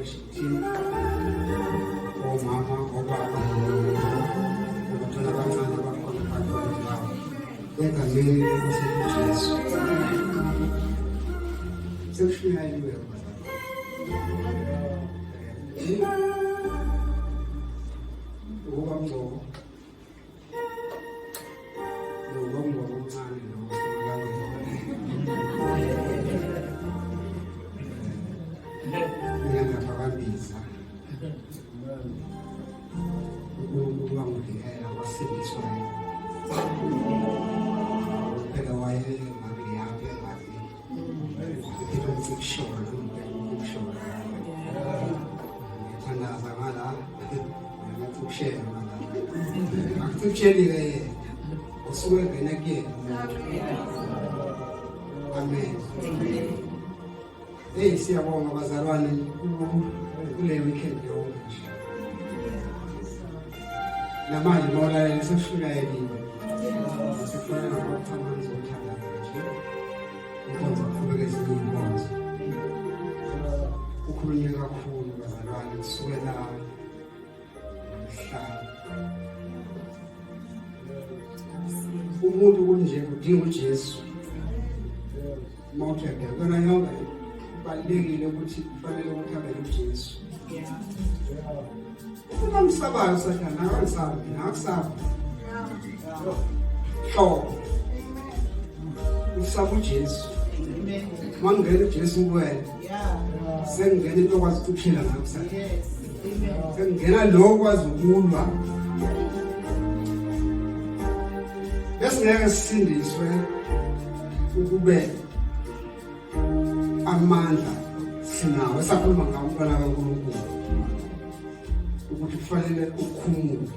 worship team, omama, obaba, abathola abancane abakhona phakathi kwabo. Egameni lenkosi uJesu. Sekushiyaniwe ukuba mngcoko nokuba mngcoko omncane ngiyangaphakamisa ukuba ngudingela wasindiswayo phela wayengabiyaphi engazi into ngikushola ukushona ngithandaza ngala ngakushela ngala akutsheli-ke yena usuke ngena kuyena amen. Hey, siyabonga bazalwane kule weekend yonke nje. Namanje mola sesifika yini. Sifuna ukuthanda ngizothanda nje. Ukwenza kuqhubeka izinkonzo. Ukhulunywe kakhulu bazalwane kusukela mhla. Umuntu kunje udinga uJesu. Mawuthe ngiyabona yonke balekile ukuthi kufanele ukuthi abe uJesu. Uma msabayo sathana akasabi nakusaba. Usaba uJesu. Mangena uJesu kuwena. Sengena into okwazi ukuphila ngakusasa. Sengena lo okwazi ukulwa. Bese ngeke sisindiswe ukube amandla sinawo esakhuluma ngawo umntwana kaNkulunkulu ukuthi kufanele ukhumule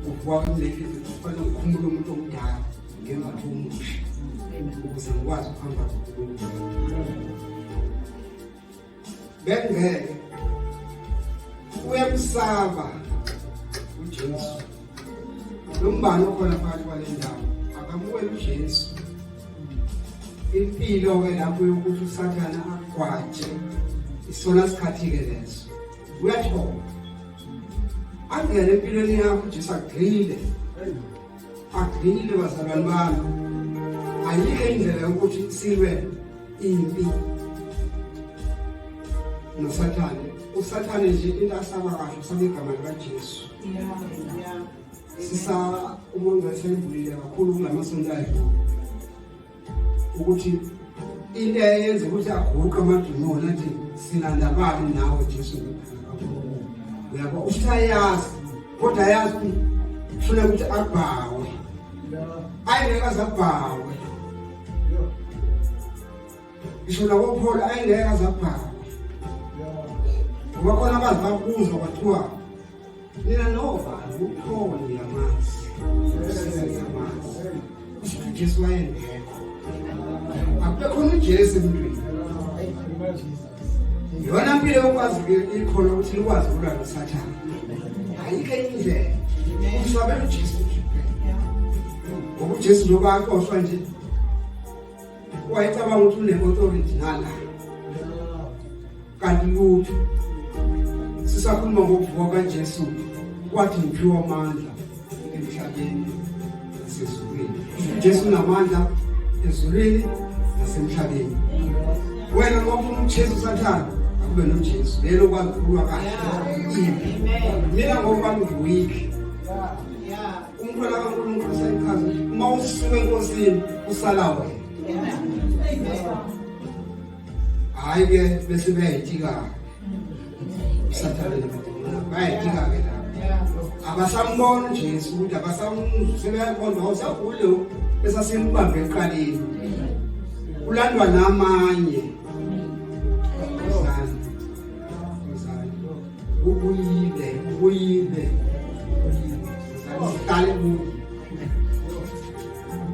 ukuwakulekile kufanele ukhumule umuntu omdala ngemva komusha ukuze ngikwazi ukuhamba noNkulunkulu. Bengeke uyamsaba uJesu lombani okhona phakathi kwale ndawo akamukele uJesu. Impilo ke lapho yokuthi uSathana akwaje isona sikhathi ke leso uyathola angene empilweni yakho Jesu agcine bazalwane bami. Ayikho indlela yokuthi silwe impi noSathane. uSathane nje into asaba kahle usaba igama likaJesu. Sisa umuntu esembulile kakhulu kulamasonto akhe ukuthi into eyenza ukuthi aguqe amadimoni athi sina ndabani nawe Jesu kakhulu. Uyabo usayazi kodwa yazi ufuna ukuthi abhawe. Ayengeke azabhawe. Isho labo Paul ayengeke azabhawe. Wakhona abazakuzwa kwathiwa nina nova uPaul yamazi. Jesu wayengeke. Akukho uJesu emntwini. Yona mpilo yokwazi ikhona ukuthi likwazi ukulwa noSathane. Ayikho indlela. Usabela uJesu kuphela. Ngoba uJesu njengoba aqoshwa nje wayecabanga ukuthi une-authority nala. Kanti lutho sisakhuluma ngokuvuka kaJesu kwathi ngiphiwa amandla emhlabeni nasezulwini. uJesu unamandla ezulwini nasemhlabeni. Wena ngofuna uJesu uSathane akube noJesu lelo okwazi ukulwa kahle. Mina ngoba ngiweak. Umntwana kaNkulunkulu usayichaza uma usuke enkosini usala wena. Hayi ke bese bayitika uSathane bayitika ke lapho. Abasambona uJesu ukuthi abasamsebeyabona awusagule esasimbambe eqaleni. Ulandwa namanye. Ubuyile. Uqale kuyo.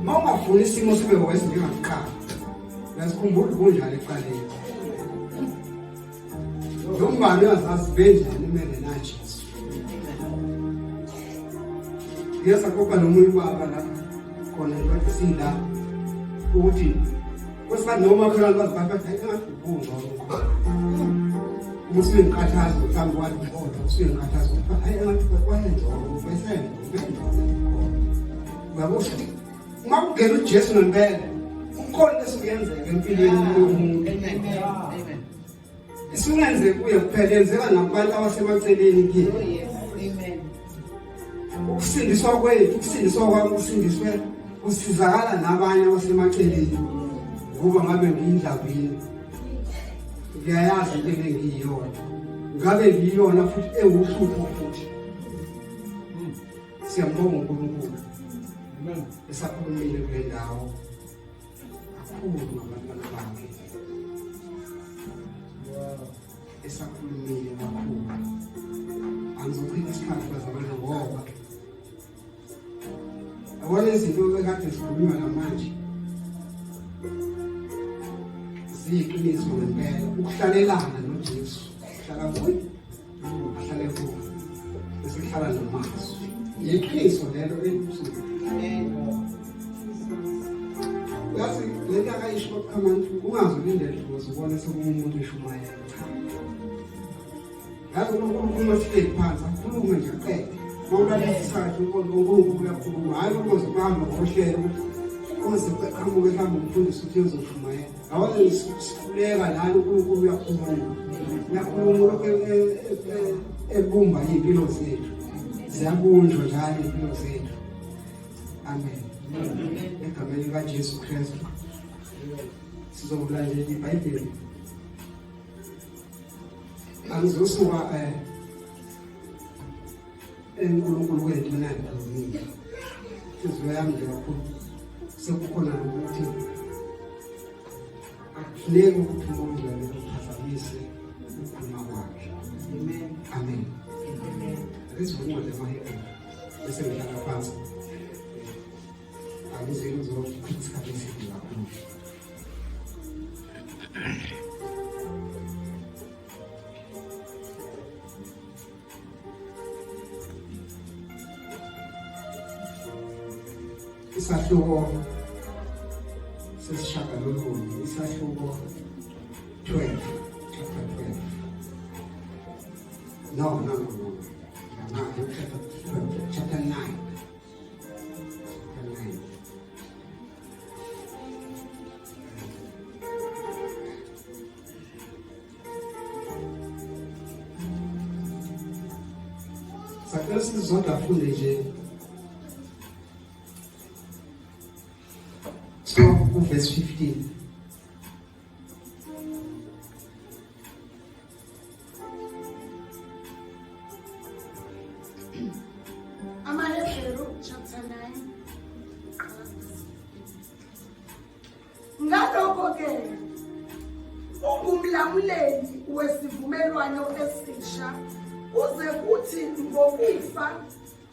Mawungafuni isimo sibe wese ngingaqala. Yasikhumbula kunjalo eqaleni. Lombani uyazazi benjani imele naJesu. Ngiyasakhopha nomunye ubaba la khona nje sila ukuthi kwesika noma khona bazibapha ayingadukunga Musuye ngikhathaza mhlawumbe wathi kodwa usuye ngikhathaza hayi engathi kwayenza ubesene ngabo futhi uma ungena uJesu ngempela ukhona esukuyenzeka empilweni yomuntu. Amen. Isungenze kuye kuphela enzeka nabantu abasemaceleni kini. Amen. Ukusindiswa kwethu, ukusindiswa kwami kusindiswe usizakala nabanye abasemaceleni ngoba ngabe ngiyindlavini. Ngiyayazi into engiyiyona. Ngabe ngiyiyona futhi ewuhlupho futhi. Siyambonga uNkulunkulu. Amen. Esakhulumile kule ndawo. Akhulu ngabantwana bakhe. Esakhulumile kakhulu. Angizochitha isikhathi bazabona ngoba abona izinto ekade zikhulunywa namanje ziyiqiniso ngempela. Ukuhlalelana noJesu, uhlala kuye, ahlale kuwe, esihlala nomazwi. Yiqiniso lelo elimsulwa. Yazi lento akayisho kaMantu ungazulindele ukuthi ubone sekumuntu eshumayela. Yazi uNkulunkulu sihleli phansi akhulume nje kuphela. Mawulalesisathi uNkulunkulu uyakhuluma hayi ukuze kuhambe ngohlelo ukuthi uqhamuke mhlawumbe umfundisi uthi uzoshumayela. Awona sikhuleka lana uNkulunkulu uyakhuluma. Uyakhuluma ebumba impilo zethu. Ziyabunjwa njalo impilo zethu. Amen. Egameni likaJesu Kristu sizokulandela iBhayibheli. Angizosuka eNkulunkulu wethu nangikhulumile. Inhliziyo yami nje kakhulu sekukhona ukuthi akufuneki ukuthi umuntu uphazamise ukukhuluma kwakhe. Amen. Lesivumo lemaHebrew bese ngihlala phansi. Akuze uzochitha isikhathi eside kakhulu. Isahluko sesishagalolunye, isahluko 12, chapter 12. No, chapter 9. Sakela sizodwa afunde nje. Stop verse 15. Hebrew chapter 9. Ngalokho-ke ungumlamuleli wesivumelwano esisha kuze kuthi ngokufa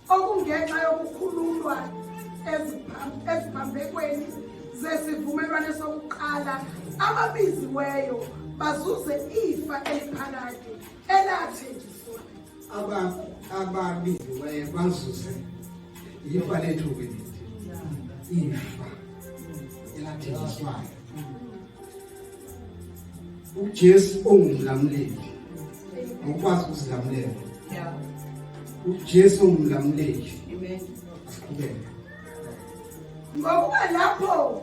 okungenxa yokukhululwa eziphambekweni zesivumelwano sokuqala ababiziweyo bazuze ifa eliphakade elathenjiswa. Ababiziweyo bazuze ifa lethu kwelithi, ifa elathenjiswayo. uJesu ongumlamuleli ukwazi ukuzilamulela. uJesu ongumlamuleli. Amen. Asiqhubeke. Ngokuba lapho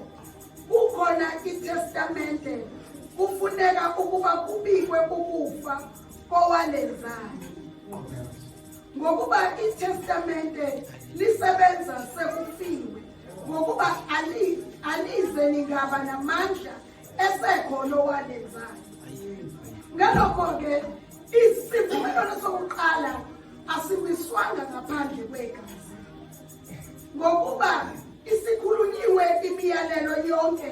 kukhona iTestamente kufuneka ukuba kubikwe ukufa kowalenzayo. Ngokuba iTestamente lisebenza sekufiwe, ngokuba alize ningaba namandla esekhona owalenzayo. Ngalokho-ke isivumelwano sokuqala asiwiswanga ngaphandle kwegazi, ngokuba isikhulunyiwe imiyalelo yonke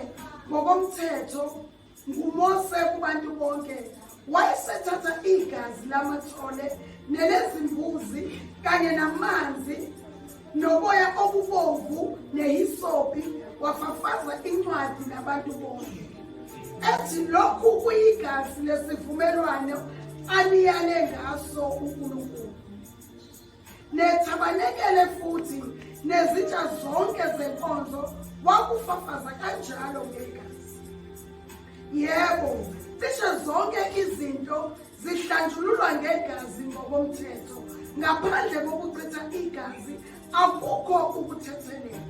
ngokomthetho nguMose kubantu bonke. Wayesethatha igazi lamathole nelezimbuzi kanye namanzi noboya obubomvu nehisopi wafafaza incwadi nabantu bonke, ethi lokhu kuyigazi lesivumelwano aniyale ngaso uNkulunkulu. Nethabanekele futhi nezitsha zonke zenkonzo wakufafaza kanjalo ngegazi. Yebo, cishe zonke izinto zihlala ubandlululwa ngegazi ngokomthetho. Ngaphandle kokuchitha igazi akukho ukuthethelela.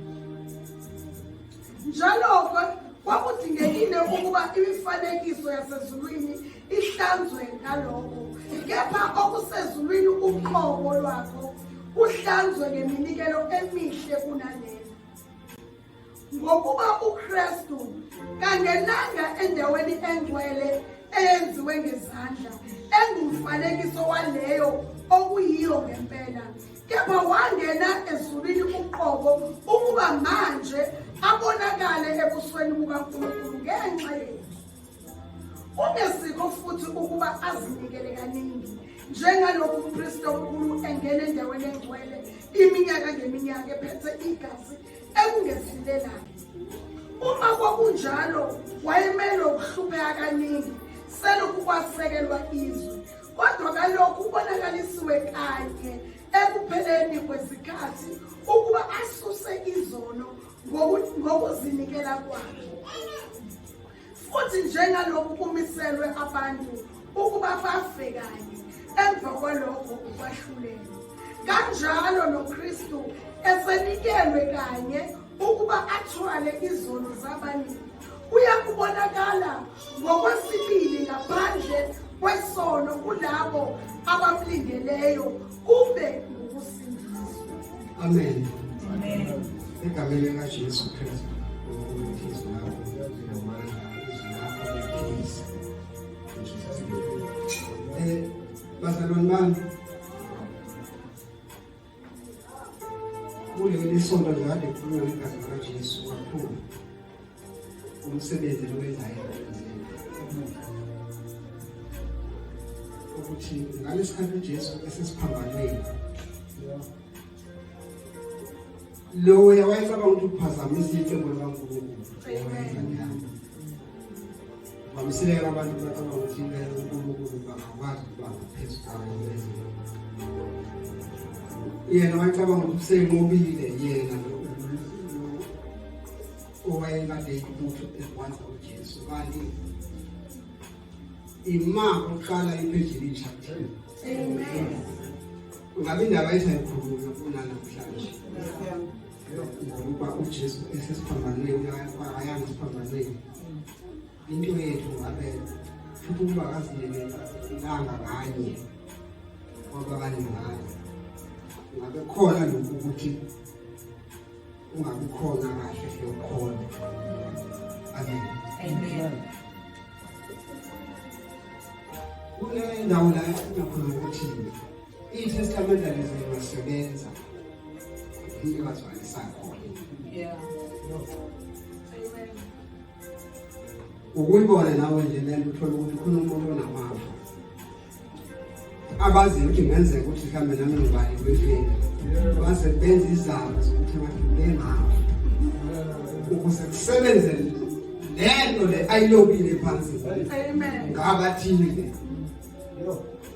Njalo-ke kwakudingekile ukuba imifanekiso yasezulwini ihlanzwe ngalokho, kepha okusezulwini uqobo lwakho uhlanzwe ngeminikelo emihle kunaleyo. Ngokuba uKristu kangenanga endaweni engcwele eyenziwe ngezandla, engumfanekiso waleyo okuyiyo ngempela, kepha wangena ezulwini uqobo ukuba manje abonakale ebusweni bukaNkulunkulu ngenxa yethu. Kungesikho futhi ukuba azinikele kaningi njengalokhu umpristi omkhulu engena endaweni engcwele iminyaka ngeminyaka ephethe igazi ekungesilelayo. Uma kwakunjalo wayemele ukuhlupheka kaningi selokhu kwasekelwa izwi, kodwa kalokhu ubonakalisiwe kanye ekupheleni kwezikhathi ukuba asuse izono ngokuzinikela kwakhe. Futhi njengalokhu kumiselwe abantu ukuba bafe kanye emva kwalokho ukwahlulelwa, kanjalo noKristu esenikelwe kanye ukuba athwale izono zabaningi, uyakubonakala ngokwesibili ngaphandle kwesono kulabo abamlindeleyo kube ngokusindiswa. Amen. Amen. Egameni likaJesu Kristu. Bazalwane bami, kuleli sonto nje kade kukhulunywa ngegazi likaJesu kakhulu umsebenzi lowenzayo ukuthi ngalesikhathi uJesu esesiphambanweni lo wayecabanga ukuthi uphazamisa icebo likaNkulunkulu. Bamsilela abantu bacabanga ukuthi uNkulunkulu bangakwazi ukuba ngaphezu kwabo. Yena wayecabanga ukuthi usenqobile yena owayekade umuntu ekwanza uJesu, kanti imako uqala ipheji elisha. Amen. Ngabe indaba esayikhuluma kunanamhlanje ngoba uJesu esesiphambanweni ayanga esiphambanweni. Into yethu ngabe futhi ukuba kazinelanga kanye ngoba kanye ngane ngabe khona lokhu ukuthi ungabi khona kahle yokhona. Amen. Amen. Kule ndawo la ngikhuluma ukuthi iTestament alisebenza ingazwalisa khona. Yeah. Ukuyibona nawe nje lento uthola ukuthi khona umuntu onamava abazi ukuthi ngenzeka ukuthi mhlambe nami ngibali kwefeni base benza izaba zokuthi badlule ngawo ukuze kusebenze lento le ayilobile phansi. Amen. Ngabathile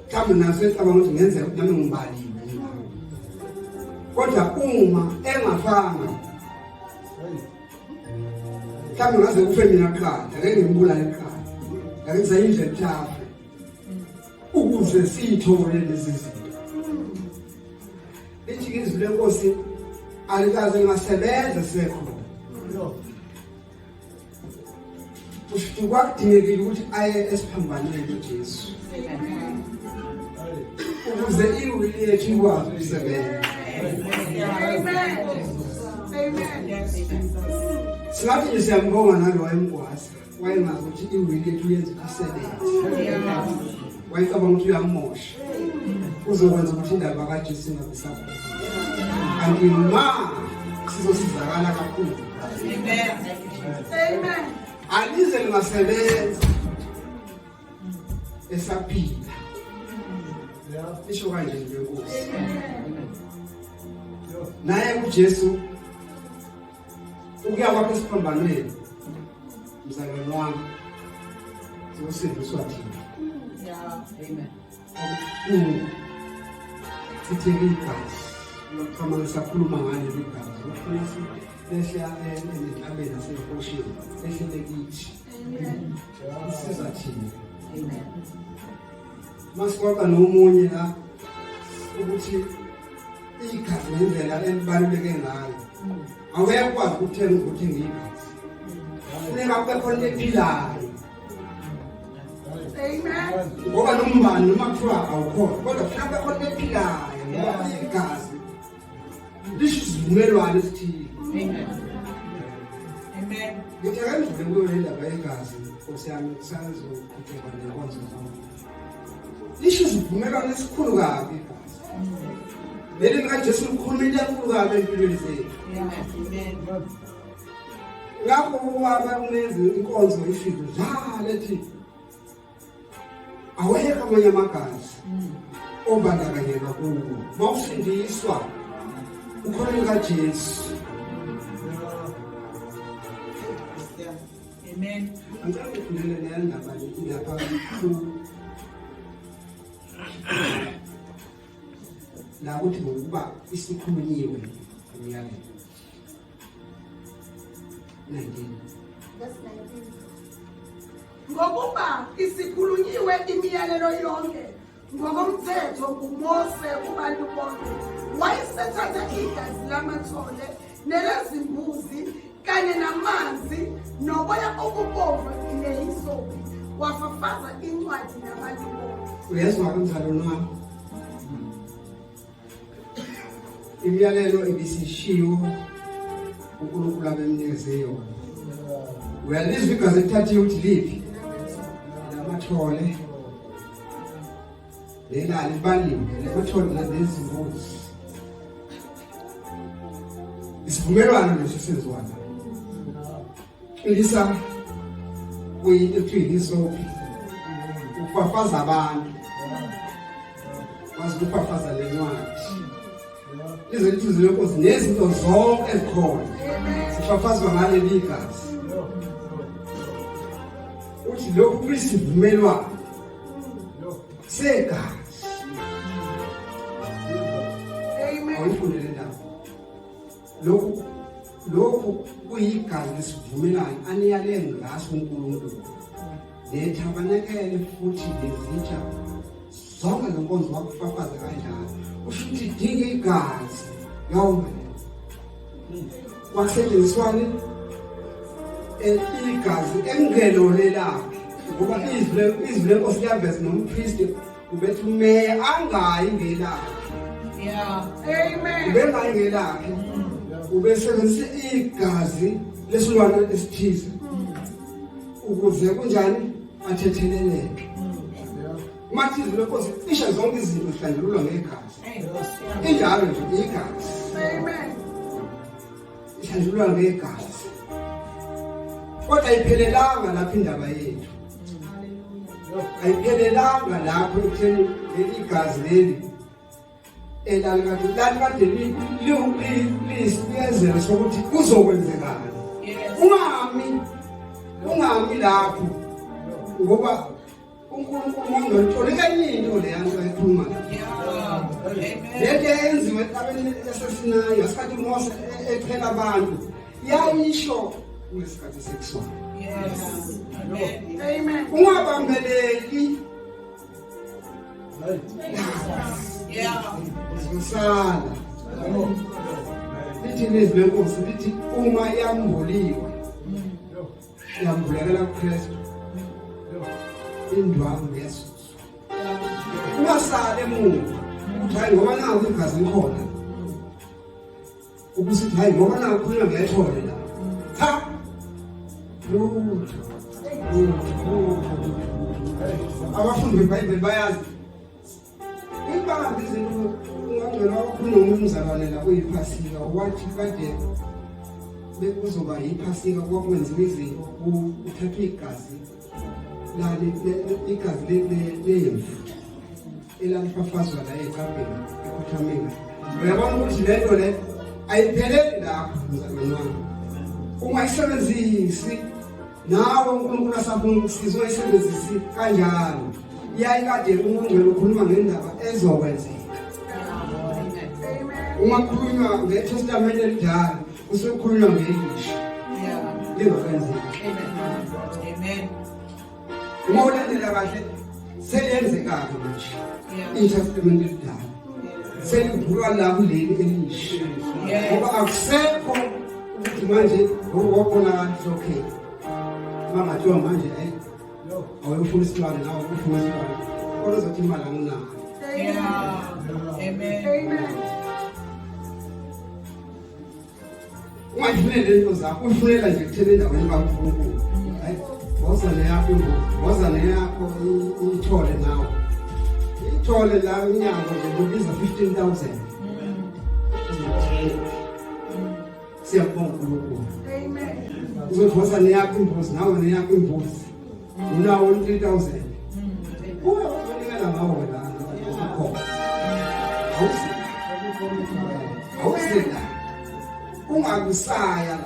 mhlambe naso ecabanga ukuthi ngenzeka ukuthi nami ngibali, kodwa uma engafanga mhlambe ngaze kufe mina kuqala ngeke ngimbulale kuqala ngeke ngizayindle ethafe ukuze siyithole lezi zinto. Lithi izwi lenkosi alikaze ngasebenza sekhona. Kusho kwakudingekile ukuthi aye esiphambanweni uJesu ukuze iwili yethu ikwazi ukusebenza. Amen. Amen. Singathi nje siyambonga nalo wayemgwasa wayengazi ukuthi iwili yethu yenza isebenza. Wayecabanga ukuthi uyamosha uzokwenza ukuthi indaba kaJesu ingabisakhona, kanti ma sizosizakala kakhulu. Amen. Amen. Alize lingasebenza esaphila. Isho kanje nje Nkosi. Naye uJesu ukuya kwakhe esiphambanweni mzalwane wami sizosindiswa thina. Yeah. Amen. Sithele igazi lokhamana sakhuluma ngale igazi lokufuna lesha enhlabeni nasefoshini ehlele kithi. Amen. Siza thina. Amen. masixoxa nomunye la ukuthi igazi ngendlela elibaluleke ngayo awuyakwazi ukuthenga ukuthi ngigazi funeka kube khona ephilayo Amen. ngoba nombani noma kuthiwa awukhona kodwa funeka kube khona ephilayo ngoba igazi lisho isivumelwano esithile. Amen. Amen. Ngithi akandlule kuyo le ndaba yegazi Nkosi yami kusazoqhubeka nenkonzo zami. Lisho isivumelwano esikhulu kabi igazi. Leli LikaJesu likhuluma into enkulu kabi empilweni zethu. Amen. Lapho ubaba unezi inkonzo ifike njalo ethi awekho amanye amagazi obandakanyeka kuwo. Mawufundiswa ukhona LikaJesu. Amen. Angeke ngifundele nendaba lapha la ukuthi ngokuba isikhulunyiwe umyalelo 19 Ngokuba isikhulunyiwe imiyalelo yonke ngokomthetho nguMose kubantu bonke wayesethatha igazi lamathole nelezimbuzi kanye namanzi noboya obubomvu nehisopi wafafaza incwadi nabantu bonke. uyezwa kanjalo nami imiyalelo ibisishiwo uNkulunkulu abemnikeze yona uyalizwa igazi elithathiwe ukuthi liphi lamathole lelali baliwe lamathole nezimbuzi isivumelwano leso senziwana ilisa kuyinto hisopi ufafaza abantu wazifafaza lencwadi ize lithi zilenkosi nezinto zonke ezikhona sifafazwa ngale ligazi uthi lokhu kuyisivumelwano segazi. Amen. Awuyifundele ndaba lokhu kuyigazi lesivumelwano aniyale ngaso uNkulunkulu nethabanekele futhi lezitsha zonke lenkonzo wakufafaza kanjalo usho ukuthi dinga igazi yonke kwasetshenziswane igazi engelo lakhe ngoba izwi lenkosi liyaveza nompristi ubethi umeya angayi ngelakhe. Yeah. Amen. Ubengayi ngelakhe ubesebenzisa igazi lesilwane esithize ukuze kunjani athetheleleke. Mathi izwi lenkosi isha zonke izinto zihlanjululwa ngegazi. Injalo nje igazi. Amen. Ihlanjululwa ngegazi. Kodwa ayiphelelanga lapha indaba yethu. Ayiphelelanga lapho ekutheni igazi leli elalikade liyisikezelo sokuthi kuzokwenzekana. Ungami lapho ngoba uNkulunkulu ngomntolo kanyinto leyanto ayikhuluma. Lento eyenziwe etabeni esesinayo asikhathi uMose ethela abantu yayisho ngesikhathi sekusoka. Amen. Ungabambeleli Yeah. usala lithi lizwi lenkosi lithi uma yambuliwe yambulekela kuKristu indwangu yesu ungasale emuva hayi ngoba nawo igazi likhona ukusithi hayi ngoba nawo khuluma ngethole la cha abafundi beBhayibheli bayazi ibanga izinto ungangena wakhuluma umzalwane la kuyiphasika wathi kade bekuzoba yiphasika kwakwenziwa izinto uthatha igazi lali igazi lemvu elalifafazwa la eKabeni eKhothameni. Uyabona ukuthi lento le ayipheleli lapho mzalwane wami. Ungayisebenzisi nawe uNkulunkulu asafuna ukusiza uyisebenzisi kanjalo. Iyayikade uNkulunkulu ukhuluma ngendaba ezokwenzeka. Ungakhulunywa ngeTestament elidala usukhulunywa ngelisha. Lingakwenzeki. Amen. Uma ulandela kahle seliyenzeka-ke manje Yeah. i-testament elidala selivulwa la kuleli elisha ngoba akusekho ukuthi manje wabona okay mangathiwa manje awuyofuna isilwane nawe ufuna isilwane kodwa uzothi imali anginayo. Yeah. Amen. Amen. Ungayifunele into zakho uyifunela nje kuthele endaweni kaNkulunkulu. Hayi wozane yakho wozane yakho ithole nawe ithole la inyanga nje kubiza 15,000. Siyabonga uNkulunkulu. Amen. Uzothosa neyakho imbuzi nawe neyakho imbuzi unawo 3,000. Kuba uzonikela ngawo la ngakho awusela ungakusaya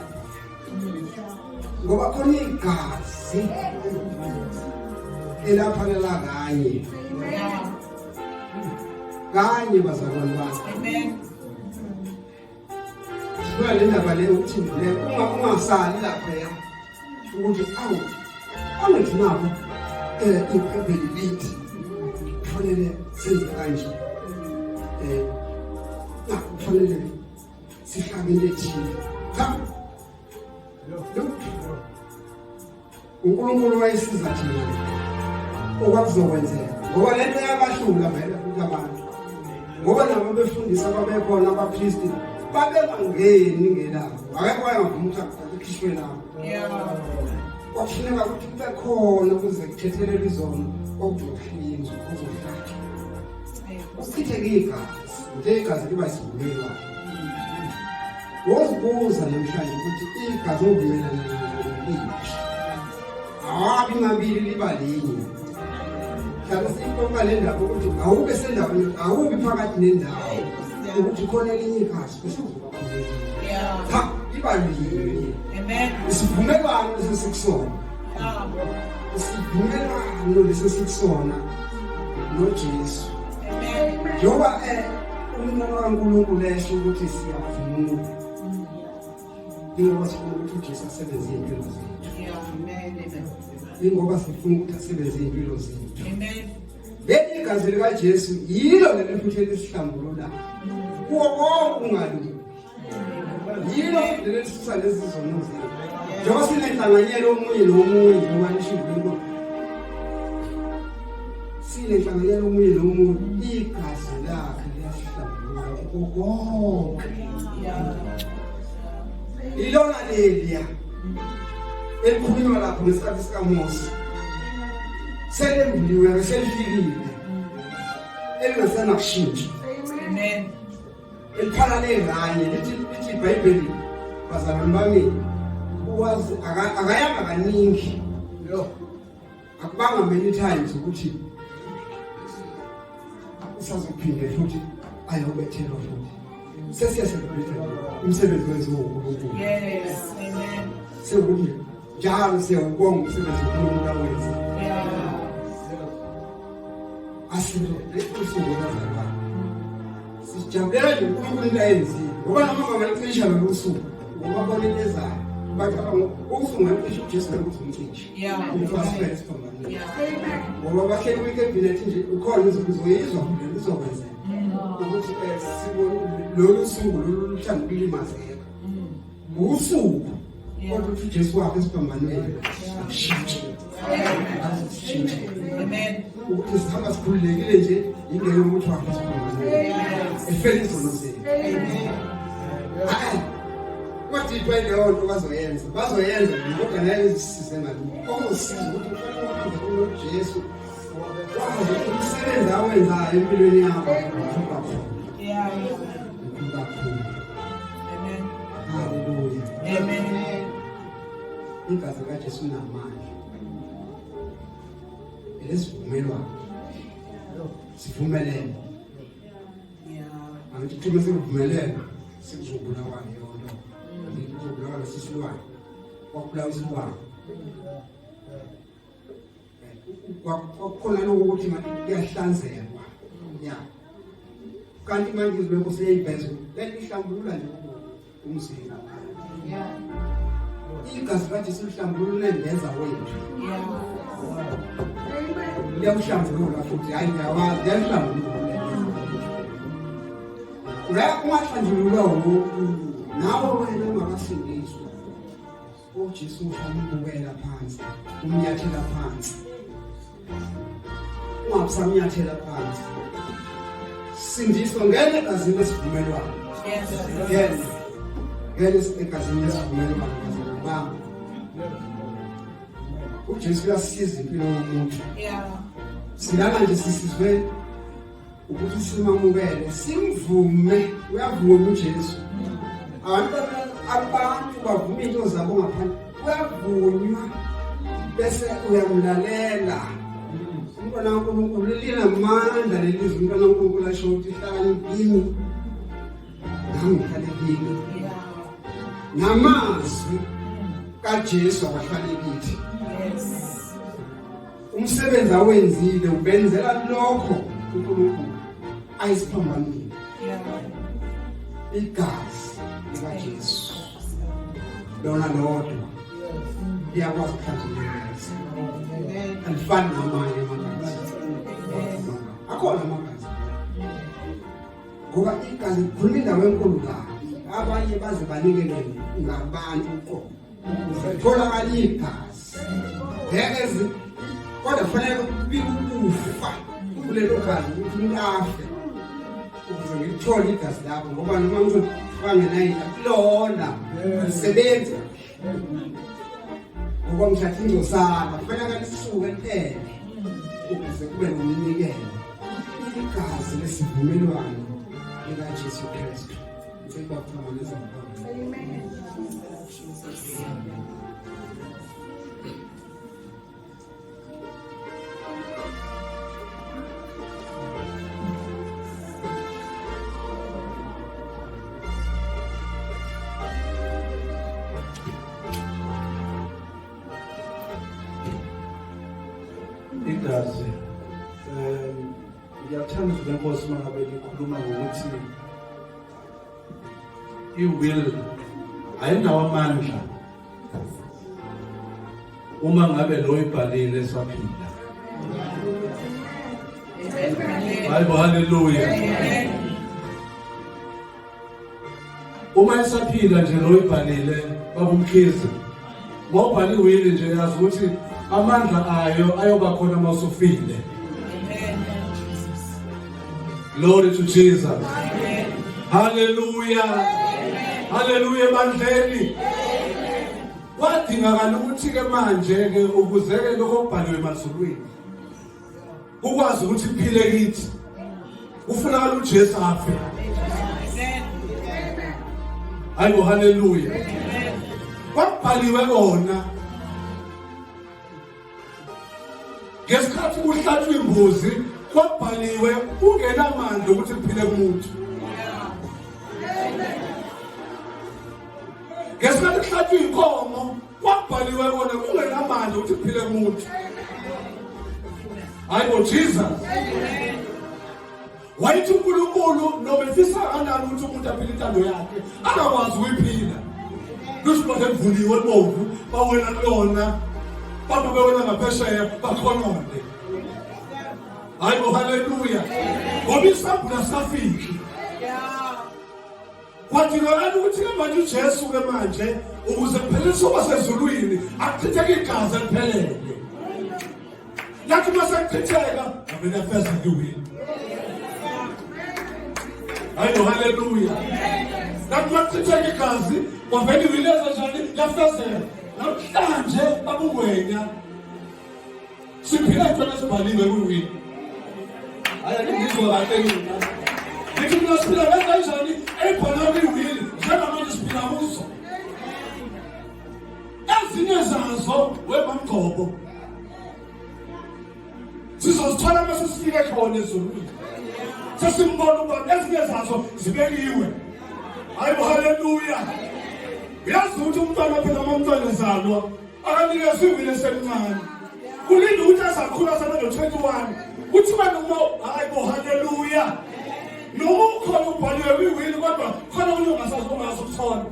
ngoba khona igazi elaphalela kanye Yeah. kanye bazalwane bami. Amen. Sibona le ndaba le ukuthi le ungasali lapha ukuthi angithi nabo iBhayibheli lithi kufanele senze kanje kufanele sihlabe into ethile. Cha uNkulunkulu wayesiza thina okwakuzokwenzeka ngoba lento yabahlula vele abantu ngoba nabo befundisa babekhona abapristi babengangeni ngelabo akekho wayengavuma ukukhishwe nabo. Yeah. Kwakufuneka ukuthi kube khona ukuze kuthethelele izono okuzohlinzwa okuzohlatshwa ukuchitheke igazi nje igazi liba isivumelwano. Wozibuza namhlanje ukuthi igazi ovumelana nalo awabi mabili liba linye. Hlala siphoqa le ndaba ukuthi awube sendaweni awubi phakathi nendawo ukuthi khona elinye igazi kusuzoba khona. Yeah. Cha liba linye. Amen. Isivumelwano lesikusona. Yeah. Isivumelwano lesikusona noJesu. Amen. Njoba umntwana kaNkulunkulu lesho ukuthi siyavuma. Ingoba sifuna ukuthi uJesu asebenze impilo zethu. Yeah. Amen. Ingoba sifuna ukuthi asebenze impilo zethu. Amen. Leli igazi likaJesu yilo leliphuthela isihlambululo kuwo wonke ungalungi. Yilo lelisisa lezi zono zethu. Njoba sinenhlanganyelo omunye nomunye ngoba nishilo sinenhlanganyelo omunye nomunye igazi lakhe liyasihlambulula konke. Yeah. Ilona leliya elikhulunywa lapho ngesikhathi sikaMose selemvuliwe selifikile elingasena kushintsha. Amen. Eliphalale nganye lithi iBhayibheli bazalwane bami uwazi akayanga kaningi akubanga many times ukuthi usazophinde futhi ayobethelwa futhi sesiyasebenzisa umsebenzi wenziwa uNkulunkulu. Yes. Amen. Sekuthi njalo siyawubonga umsebenzi uNkulunkulu awenza. Yeah. Asinto lesuku bazalwane sijabulela nje uNkulunkulu into ayenzile ngoba noma ngalicisha lo suku ngoba bonelezayo bathi usuku ngalicisha uJesu ngokuzumcisha. Yeah. Umfasiphethe phambi. Yeah. Amen. Ngoba bahleli kwikhebinethi nje ukhona izoyizwa vele lizokwenzeka ukuthi sibone lolu suku lolu luhlangana kulimazeka usuku kodwa uthi uJesu wakhe esiphambanweni ashintshe. Amen. Ukuthi sihamba sikhululekile nje ingeke ukuthi wakhe esiphambanweni efeli izono zethu. Kwathi leyo nto bazoyenza kodwa ngeke izisize ngalutho okuzisiza ukuthi ufanele uJesu umsebenzi awenzayo empilweni yakho. Yeah. Amen. Haleluya. Amen. Igazi likaJesu linamandla. Elesivumelwano. Sivumelene. Yeah. Angithi thuma sivumelene sikuzobulawa yonto. Ngizobulawa sisilwane. Kwakubulawa isilwane. Kwakhona ukuthi kuyahlanzekwa. Yeah. Kanti manje izibeko siyayibheza lelihlambulula nje umzimba. Yeah. Igazi likaJesu lihlambulula nendeza wethu. Yeah. Amen. Liyamhlambulula futhi hayi ngiyawazi liyahlambulula. Ungahlambululwa nawe wena ungakasindiswa. uJesu ufanele ukubukela phansi, umnyathela phansi. Ungasamnyathela phansi. Sindiswa ngene egazini lesivumelwano. Ngene egazini lesivumelwano baba. uJesu uyasiza impilo yomuntu. Silala nje sisizwe ukuthi simamukele, simvume, uyavuma uJesu. Abantu bavuma into zabo ngaphandle, uyavunywa bese uyamlalela. Umntwana kaNkulunkulu linamandla lelizwi, umntwana kaNkulunkulu asho ukuthi hlala kimi nami ngihlale kimi. Namazwi kaJesu abahlale kithi. Umsebenzi awenzile ubenzela lokho uNkulunkulu ayisiphambanile. Igazi likaJesu lona lodwa liyakwazi ukuhlanzeka. Alifani namanye amagazi. Akhona amagazi. Ngoba igazi likhuluma indawo enkulu kabi. Abanye baze banikele ngabantu uqobo. Uzatholakala igazi. Ngeke kodwa fanele kubike ukufa kulelo gazi ukuthi umuntu afe. Ukuze ngithole igazi lakho ngoba noma umuntu bangenayila lona lisebenza. Ngoba mhlathe ingcosana kufanele lisuke liphele ukuze kube nomnikelo. Igazi lesivumelwano likaJesu Kristu. Ngicela ukuhlanganisa ngapha. Amen. Igazi ngiyathanda lenkosi mangabe likhuluma ngokuthi iwill ayinawo amandla uma ngabe lo ibhalile esaphila. Hayi haleluya. Uma esaphila nje lo ibhalile babumkhize. Ngobhala iwill nje yazi ukuthi amandla ayo ayoba khona masufile. Glory to Jesus. Amen. Hallelujah. Amen. Hallelujah bandleni. Wadingakala ukuthi ke manje ke ukuzeke lokho kubhaliwe emazulwini. Ukwazi ukuthi kuphile kithi. Ufunakala uJesu afe. Hayi hallelujah. Kwabhaliwe kona. Ngesikhathi kuhlatshwa imbuzi kwabhaliwe ungenamandla ukuthi kuphile kumuntu. Ngesikhathi kuhlatshwa inkomo kwabhaliwe kona ungenamandla ukuthi kuphile kumuntu. Hayi Jesus. Wayithi uNkulunkulu noma efisa kanjani ukuthi umuntu aphile intando yakhe angakwazi ukuyiphila. Kusibonke kuvuliwe ebomvu bawela kuyona. Baba bewena ngaphesheya bakhononde. Hayi haleluya. Ngoba isambula safiki. Kwadingakala ukuthi manje uJesu ke manje ukuze kuphelele kwasezulwini akuchitheke igazi eliphelele. Lathi mase kuchitheka abena feza kuwini. Hayi haleluya. Lathi mase kuchitheka igazi kwavela iwileza njani yafezela. Namhlanje babungwenya siphila khona sibhaliwe kuwini. Ayangizwa kahle mina. Ngithi mina siphila kanjani ebhaliwe kuwini njengamanje siphila kuzo. Ezinye zazo webamgcobo sizozithola mase sifike khona ezulwini. Sesimbona ukuba ezinye zazo zibekiwe. Hayi haleluya. Uyazi ukuthi umntwana phela umntwana ezalwa akanikezwe iwili esemncane. Kulinda ukuthi azakhula sebe no-21. Kuthiwa noma hayi haleluya. Noma ukhona ubhaliwe kwiwili kodwa khona kunye ungasazi ukuthola.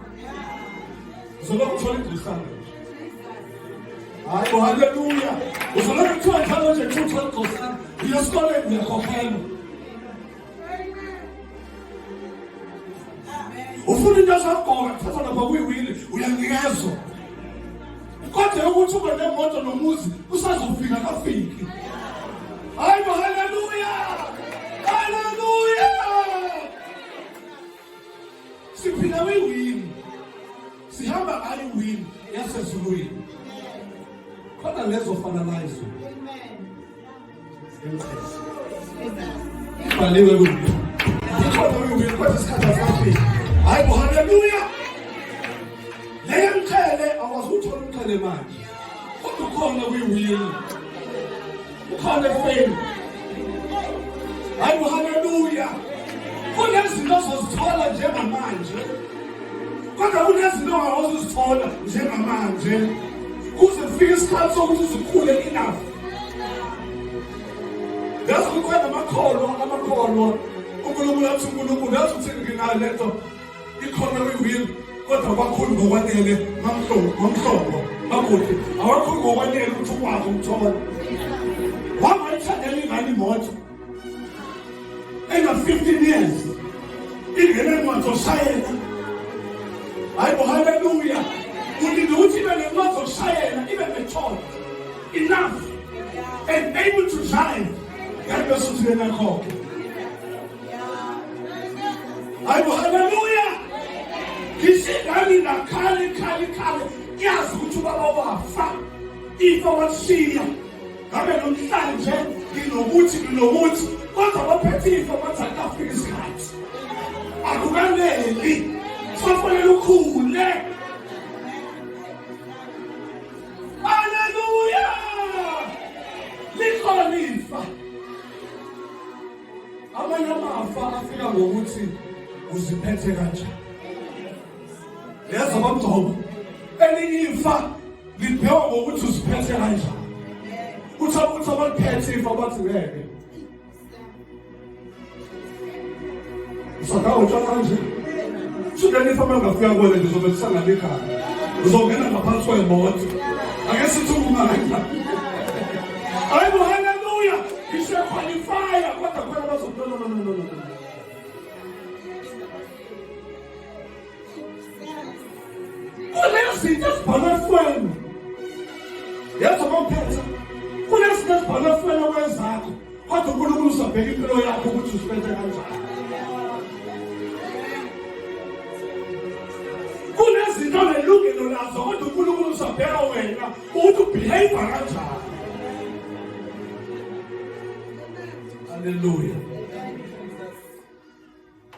Uzolokhu uthola idlisana. Hayi, haleluya. Uzolokhu kuthiwa njalo nje thutha ligcosana. Uya esikoleni uyakhokhela. Ufuna into zakugqoka kuthatha lapha kuyiwili uyanikezwa. Kodwa ukuthi ube nemoto nomuzi usazofika kafiki. Hayi, haleluya. Haleluya. Siphila kuyiwili. Sihamba ngayo iwili yasezulwini. Kodwa lezo fanalayizo. Ibhaliwe kuyo. Ikhona kuyiwili kodwa isikhathi asafika. Hayi, haleluya. Le mkhele awazuthola umkhele manje. Kodwa ukhona kuyiwili. Ukhona efeni. Hayi, haleluya. Kunezinto ozozithola njengamanje. Kodwa kunezinto ongazozithola njengamanje. Kuze kufike isikhathi sokuthi uzikhule enough. Yazi kukhona amakholwa. uNkulunkulu athi uNkulunkulu yathi uthini nginayo lento ikhona kwiwili kodwa kakhulu ngokwanele ngomhlobo bakuthi awakhulu ngokwanele ukuthi ukwazi ukuthola. Wangayithandela ingane imoto ena 15 years ingene encwadi zokushayela. Hayi, haleluya. Ulinde ukuthi ibe nencwadi zokushayela, ibe matured enough and able to drive. Yabe besuthi yena khokhe. Hayi, haleluya. Ngisingani nakhali khali yazi ukuthi ubaba wafa ifa washiya. Ngabe nomhlanje nginokuthi kodwa baphethe ifa bathi akafika isikhathi. Akukaneli. Kufanele ukhule. Haleluya. Likhona ifa. Amanye amafa afika ngokuthi uziphethe kanjani. Yazi abamdhobo. Elinye ifa libhewa ngokuthi uziphethe kanjani. Uthi abaliphethe ifa bathi ngeke. Usakawo manje. Sudani ifa mangafika kwena ngizobe kusangana ekhaya. Uzongena ngaphansi kwemoto. Ake sithi umanga. Hayi, haleluya. Ishe qualify kodwa khona bazothola no. Kunezinto ezibhalwe efweni. Yazi abaphethe. Kunezinto ezibhalwe efweni okwenzakho. Kodwa uNkulunkulu uzobheka impilo yakho ukuthi usiphethe kanjani. Kunezinto nelungelo lazo kodwa uNkulunkulu uzobheka wena ukuthi ubehave kanjani. Haleluya.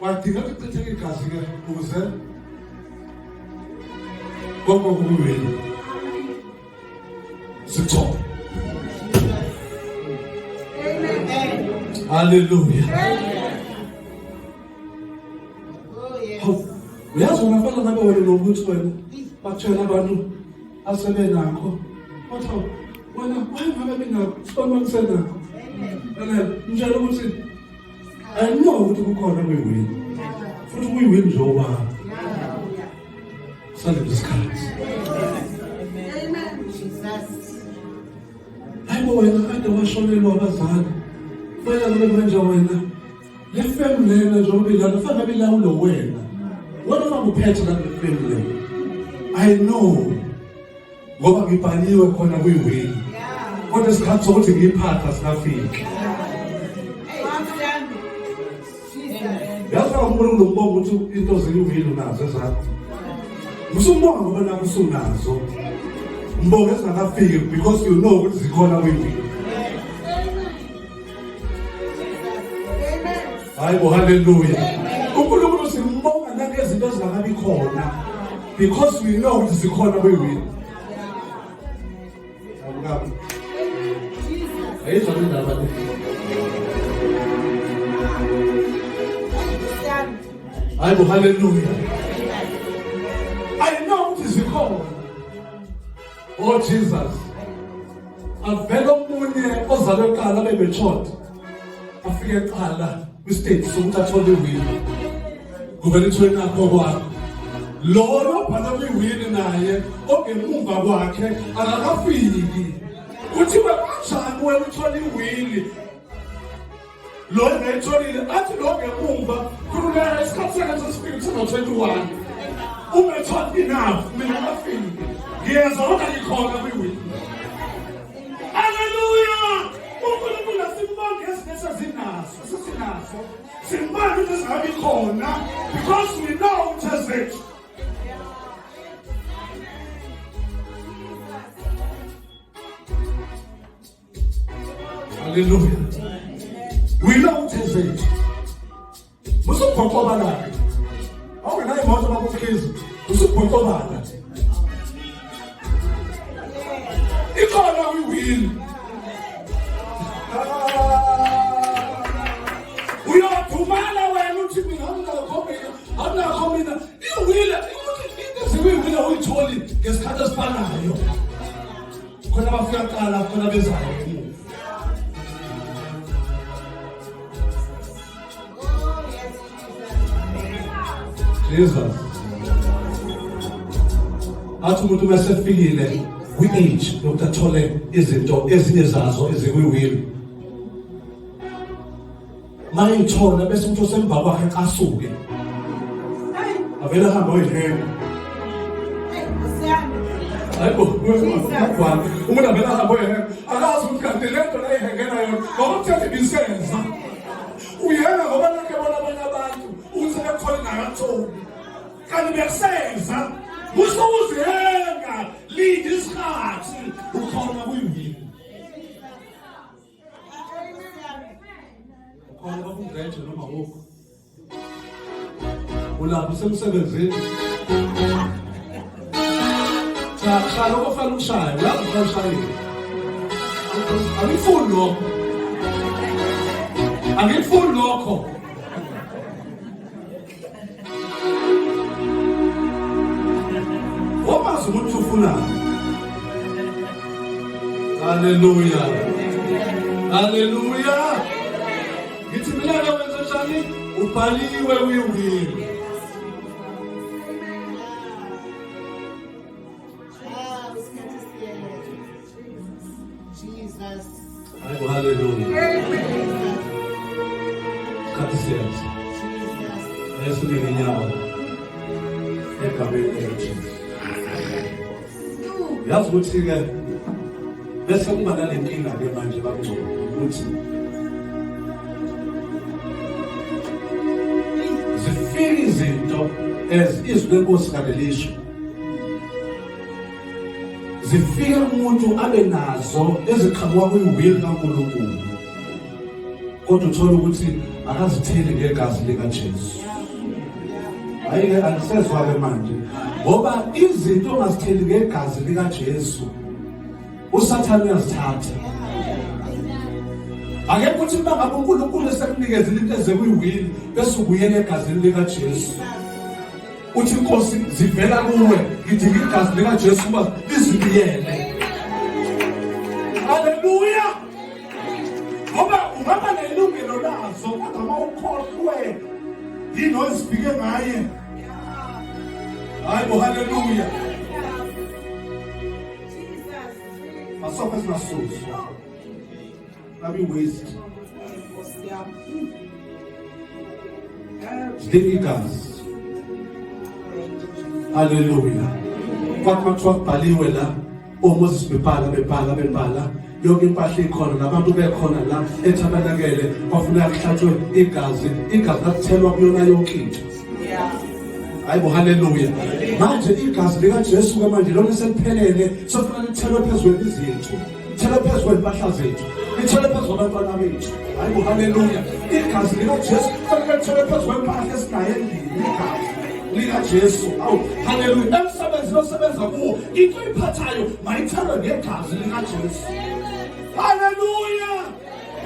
Wadinga ukuchitheka igazi ke ukuze konke okuwini sithobe. Amen. Haleluya. Uyazi ungafana nabe wena nokuthi wena batshela abantu asebenakho. Kodwa wena wayengabe benakho sibona kusenakho. Njalo ukuthi I know ukuthi kukhona kuyiwini. Futhi kuyiwini nje oba. Sale isikhathi. Amen. Jesus. Hayibo wena kade washonelwa abazali. Kufanele kube manje wena. Le family lena njengoba ilana kufanele bilawulo wena. Wena ufanga uphethe la family. I know. Ngoba ngibhaliwe khona kuyiwini. Kodwa isikhathi sokuthi ngiyiphatha sikafiki. Yazi uNkulunkulu umbonga ukuthi into ziyivile nazo ezakho. Usumbonga ngoba nakho usunazo. Mbonga esingakafiki because you know ukuthi zikhona kuyiwini. Hayi, haleluya. uNkulunkulu simbonga nangezinto ezingakabi khona because we know ukuthi zikhona kuyiwini. Awukabi. Ayizwa indaba le. Hayi, haleluya. I know ukuthi zikhona. Oh Jesus. Avela umunye ozalwe eqala bebetshot. Afike eqala kwistage sokuthi athole iwili. Kuvele ithwe nakho kwakho. Lo bhala kwiwili naye ongemuva kwakhe akakafiki. Kuthiwe kanjani wena uthola iwili? Lo engayitholile athi lo ngemuva khululeka isikhathi sakhe sesifike sino-21. Umethod enough, mina ngafiki. Ngiyeza kodwa ngikhona kwiwili. Hallelujah! uNkulunkulu asimbonge ezinto esinazo. Simbonge ukuthi zingabi khona because we know ukuthi it. Hallelujah. We know ukuthi it. Musubhoqobala. Awunayo imoto bakufika. Musubhoqobala. Ikhona kwiwili. Uyothumala wena uthi mina angakho mina iwili iwili uyitholi ngesikhathi esifanayo. Khona bafika qala khona bezayo emuva. Jesus. Athi umuntu masefikile kwi-age yokuthi athole izinto ezinye zazo ezikwiwili. Mayithola bese umuntu osemva kwakhe asuke. Avela hamba oyihema. Hayibo, umuntu avela hamba oyihema. Akazi ukuthi kanti lento la ihengela yona. Ngoba uthethe ibisenza. Uyena ngoba nakhe bona abanye abantu uthi bekuthole nakatholi. Kanti bekusenza. Musuzenga lead isikhathi ukhona kwiwili. Ukhona bakungreje noma wokho. Ulapha usemsebenzini. Cha lokho fanele ukushaye, lapho fanele ushayile. Angifuni lokho. Angifuni lokho. Wabazi ukuthi ufunani. Hallelujah. Hallelujah. Ngithi mina wenza njani? Ubhaliwe kwiwili. Jesus. Hallelujah. Kati siyazi. Yesu ni nyawo. Ekameni likaJesu. Yazi ukuthi ke bese kuba nalenkinga ke manje bakugcoba ukuthi zifike izinto izwi lenkosi kabelisho zifike umuntu abe nazo eziqhamuka kwiwili kaNkulunkulu kodwa uthola ukuthi akazitheli ngegazi likaJesu. Ayike angisezwa ke manje ngoba izinto ongazitheli ngegazi likaJesu uSathane uyazithatha. Ake kuthi mangabe uNkulunkulu esekunikeza into ezekwiwili bese ubuyela egazini likaJesu. Uthi inkosi zivela kuwe ngidinga igazi likaJesu uba lizibiyele. Haleluya. Ngoba ungaba nelungelo lazo kodwa uma ukhohlwe yini ozifike ngaye. Hayibo haleluya. Passover is not so. Let me waste. Igazi. Hallelujah. Kwathi mathiwa kubhaliwe la oMoses bebhala yonke impahla ikhona nabantu bekhona la eTabernacle kwafuneka kuhlatshwe igazi lathelwa kuyona yonke into. Hayibo haleluya. Manje igazi likaJesu ke manje lona seliphelele sokufanele lithelwe phezulu izinto. Lithelwe phezulu impahla zethu. Lithelwe phezulu abantwana bethu. Hayibo haleluya. Igazi likaJesu kufanele lithelwe phezulu impahla esinayo endlini igazi likaJesu. Awu haleluya. Emsebenzini osebenza kuwo into iphathayo mayithelwe ngegazi likaJesu. Hallelujah.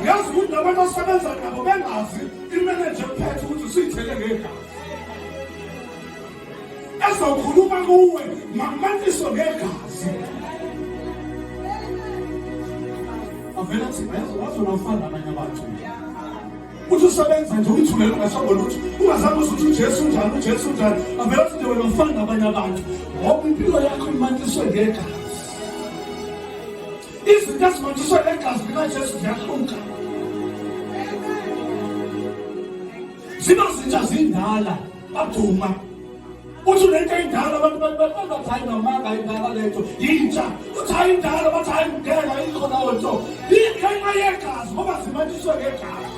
Yazi ukuthi abantu asebenza nabo bengazi imanager phethe ukuthi usithele ngegazi. Ezokhuluma kuwe mamandiso ngegazi. Avelathi wathi unafana nabanye abantu. Uthi usebenza nje uyithulele ungasabona ukuthi ungazama ukuthi uJesu njani. Avela ukuthi wena ufana nabanye abantu ngoba impilo yakho imantiswe ngegazi. Izinto ezimantiswe ngegazi likaJesu ziyahluka. Ziba zintsha zindala baduma. Uthi lento endala abantu bathi nomanga indala letho yintsha. Uthi hayi indala bathi hayi ngeke ayikho nawo nto. Ingenxa yegazi ngoba zimantiswe ngegazi.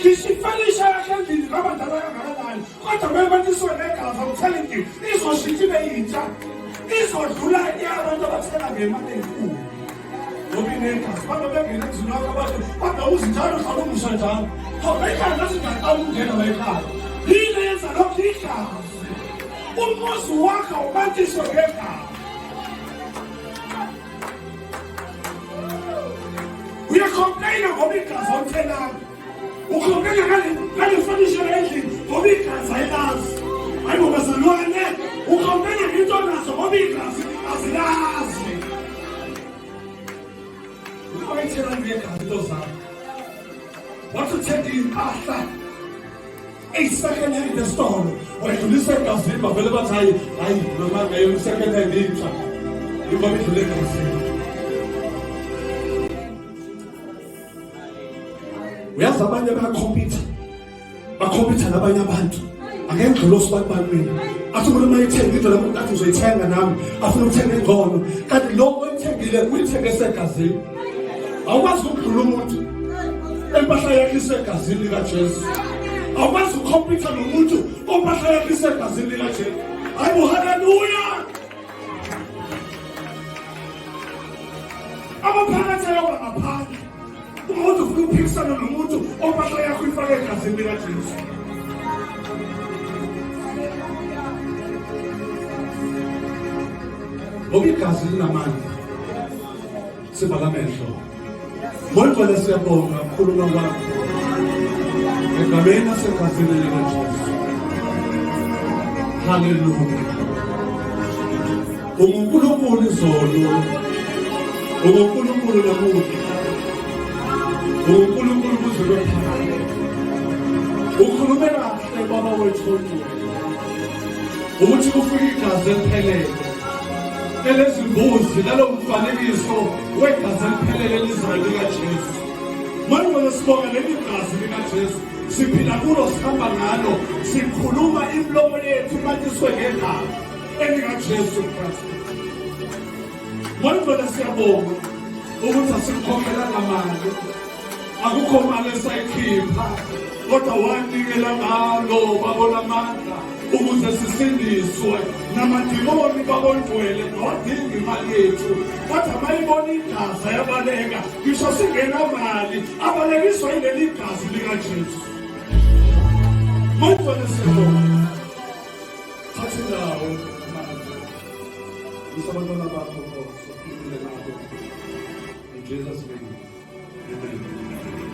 Kisifanisha yakhe endlini ngabandala kangakanani kodwa bemantiswe ngegazi. I'm telling you, izoshintsha ibe yintsha. Izodlula abantu abathela ngemali enkulu. Ngoba inegazi abantu bengena emzini wakho abantu kodwa uzinjalo uhlala umusha njalo. Ekhaya nasingaqala ukungena la ekhaya yile yenza lokhu igazi. Umuzi wakho umantiswe ngegazi. Uyacomplaina ngoba igazi awuthelanga. Ucomplaina ngale furniture endlini ngoba igazi ayilazi. Hayi ngoba bazalwane ucomplaina ngento nazo ngoba igazi azilazi. Uyayithela ngegazi into zakho. Watuthenga impahla second hand esitolo wayidlulisa egazini bavele bathi hayi noma ngayo second hand intsha ingoba idlule egazini. Uyazi abanye bakhompyutha nabanye abantu angeke ngidlulose bakubani athi umuntu uma ethenga into lapho athi uzoyithenga nami afuna ukuthenga engcono kanti lo oyithengile uyithenge esegazini. Awukwazi ukudlula umuntu empahla yakhe isegazini likaJesu. Awukwazi ukukhompyutha nomuntu impahla yakhe isegazini likaJesu. Hayi haleluya. Abaphakathi yoba ngaphandle umuntu ufuna ukuphikisana nomuntu impahla yakhe ifake egazini likaJesu. Ngoba igazi linamandla. Sivala amehlo. Ngolwela siyabonga ukukhuluma kwakho. Egameni nasegazini likaJesu. Haleluya. UNkulunkulu izolo. UNkulunkulu namuhla. UNkulunkulu kuze kwephakade. Ukhulume kahle baba wethu Ntshongweni. Ukuthi kufike igazi eliphelele. Elezimbuzi lalo mfanekiso wegazi eliphelele elizayo likaJesu. Manje sibonga leli gazi likaJesu. Siphila kulo sihamba ngalo. Sikhuluma imilomo yethu imantiswe ngegazi elikaJesu Kristu. Manje siyabonga ukuthi asikhokhela ngamali. Akukho mali esayikhipha. Kodwa wanikela ngalo babona amandla ukuze sisindiswe namadimoni babondwele nodinga imali yethu. Kodwa mayibona igazi ayabaleka ngisho singena mali abalekiswa yileli gazi likaJesu. Manje siyabonga. Thatha indawo manje. Isabantwana bakho sokuphile nabo. In Jesus' name. Amen.